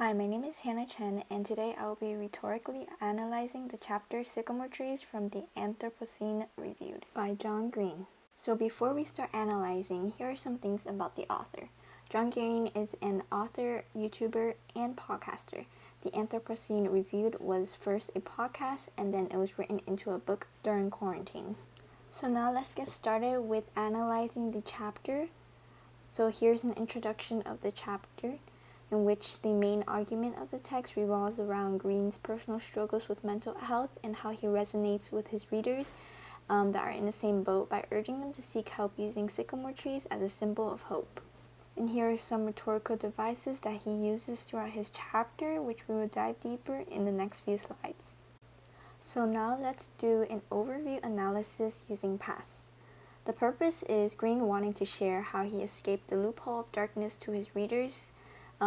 Hi, my name is Hannah Chen, and today I will be rhetorically analyzing the chapter Sycamore Trees from the Anthropocene Reviewed by John Green. So before we start analyzing, here are some things about the author. John Green is an author, YouTuber, and podcaster. The Anthropocene Reviewed was first a podcast, and then it was written into a book during quarantine. So now let's get started with analyzing the chapter. So here's an introduction of the chapter, in which the main argument of the text revolves around Green's personal struggles with mental health and how he resonates with his readers that are in the same boat by urging them to seek help using sycamore trees as a symbol of hope. And here are some rhetorical devices that he uses throughout his chapter, which we will dive deeper in the next few slides. So now let's do an overview analysis using past. The purpose is Green wanting to share how he escaped the loophole of darkness to his readers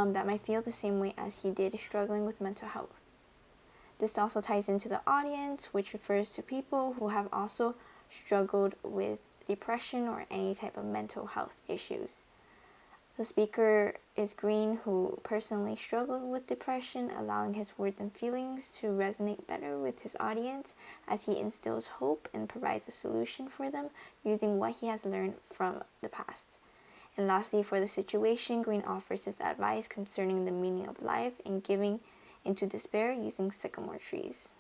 that might feel the same way as he did struggling with mental health. This also ties into the audience, which refers to people who have also struggled with depression or any type of mental health issues. The speaker is Green, who personally struggled with depression, allowing his words and feelings to resonate better with his audience as he instills hope and provides a solution for them using what he has learned from the past. And lastly, for the situation, Green offers his advice concerning the meaning of life and giving into despair using sycamore trees.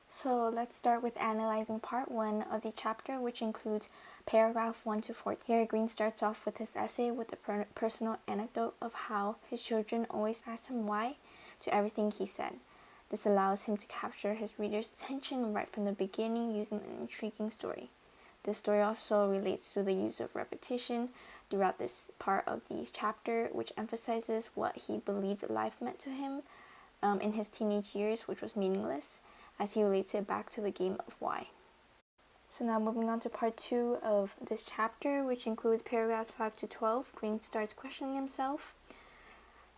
So let's start with analyzing part 1 of the chapter, which includes paragraph 1 to 4. Here, Green starts off with his essay with a personal anecdote of how his children always asked him why to everything he said. This allows him to capture his readers' attention right from the beginning using an intriguing story. This story also relates to the use of repetition throughout this part of the chapter, which emphasizes what he believed life meant to him in his teenage years, which was meaningless, as he relates it back to the game of why. So now moving on to part 2 of this chapter, which includes paragraphs 5 to 12, Green starts questioning himself.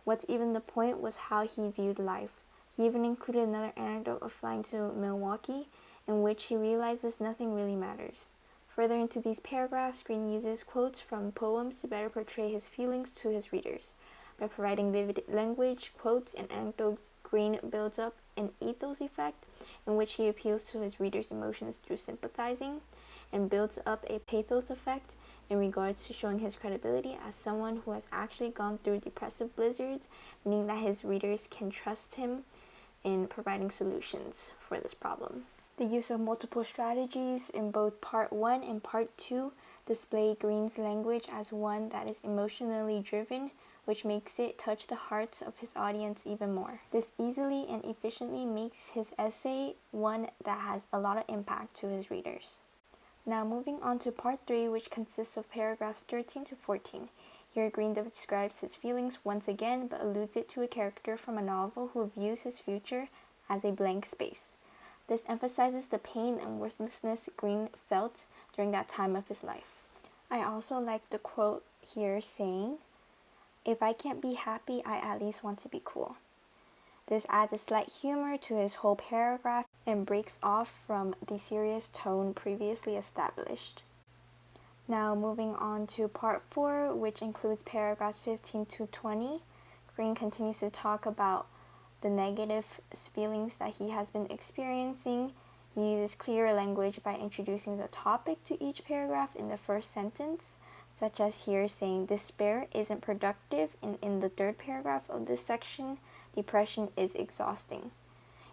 What's even the point was how he viewed life. He even included another anecdote of flying to Milwaukee, in which he realizes nothing really matters. Further into these paragraphs, Green uses quotes from poems to better portray his feelings to his readers. By providing vivid language, quotes, and anecdotes, Green builds up an ethos effect in which he appeals to his readers' emotions through sympathizing, and builds up a pathos effect in regards to showing his credibility as someone who has actually gone through depressive blizzards, meaning that his readers can trust him in providing solutions for this problem. The use of multiple strategies in both part 1 and part 2 display Green's language as one that is emotionally driven, which makes it touch the hearts of his audience even more. This easily and efficiently makes his essay one that has a lot of impact to his readers. Now moving on to part 3, which consists of paragraphs 13 to 14. Here Green describes his feelings once again, but alludes it to a character from a novel who views his future as a blank space. This emphasizes the pain and worthlessness Green felt during that time of his life. I also like the quote here saying, "If I can't be happy, I at least want to be cool." This adds a slight humor to his whole paragraph and breaks off from the serious tone previously established. Now moving on to part 4, which includes paragraphs 15 to 20, Green continues to talk about the negative feelings that he has been experiencing. He uses clearer language by introducing the topic to each paragraph in the first sentence, such as here saying despair isn't productive, and in the third paragraph of this section, depression is exhausting.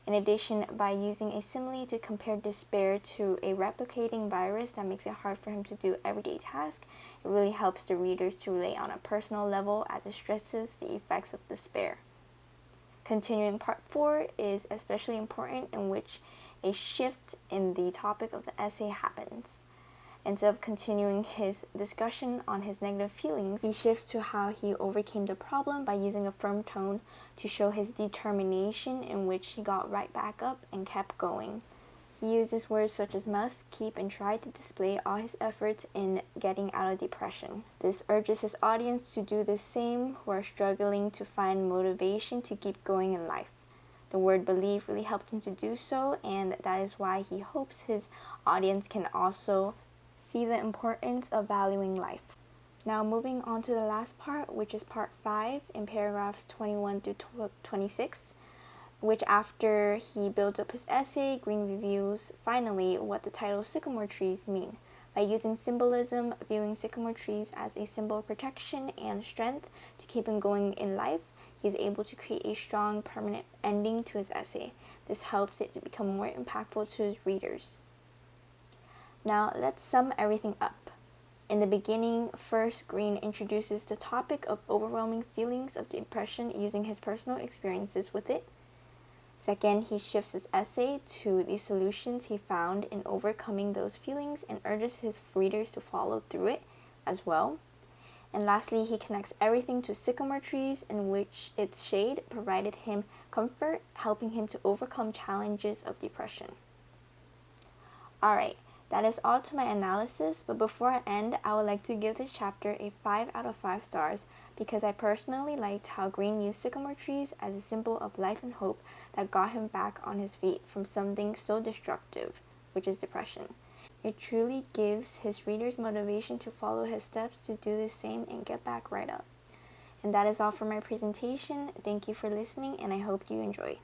In addition, by using a simile to compare despair to a replicating virus that makes it hard for him to do everyday tasks, it really helps the readers to relate on a personal level as it stresses the effects of despair. Continuing part 4 is especially important, in which a shift in the topic of the essay happens. Instead of continuing his discussion on his negative feelings, he shifts to how he overcame the problem by using a firm tone to show his determination, in which he got right back up and kept going. He uses words such as must, keep, and try to display all his efforts in getting out of depression. This urges his audience to do the same who are struggling to find motivation to keep going in life. The word believe really helped him to do so, and that is why he hopes his audience can also see the importance of valuing life. Now moving on to the last part, which is part 5 in paragraphs 21 through 26, which after he builds up his essay, Green reviews finally what the title Sycamore trees mean. By using symbolism, viewing sycamore trees as a symbol of protection and strength to keep him going in life, he is able to create a strong, permanent ending to his essay. This helps it to become more impactful to his readers. Now, let's sum everything up. In the beginning, first, Green introduces the topic of overwhelming feelings of depression using his personal experiences with it. Second, he shifts his essay to the solutions he found in overcoming those feelings and urges his readers to follow through it as well. And lastly, he connects everything to sycamore trees, in which its shade provided him comfort, helping him to overcome challenges of depression. Alright, that is all to my analysis, but before I end, I would like to give this chapter a 5 out of 5 stars because I personally liked how Green used sycamore trees as a symbol of life and hope that got him back on his feet from something so destructive, which is depression. It truly gives his readers motivation to follow his steps to do the same and get back right up. And that is all for my presentation. Thank you for listening, and I hope you enjoy.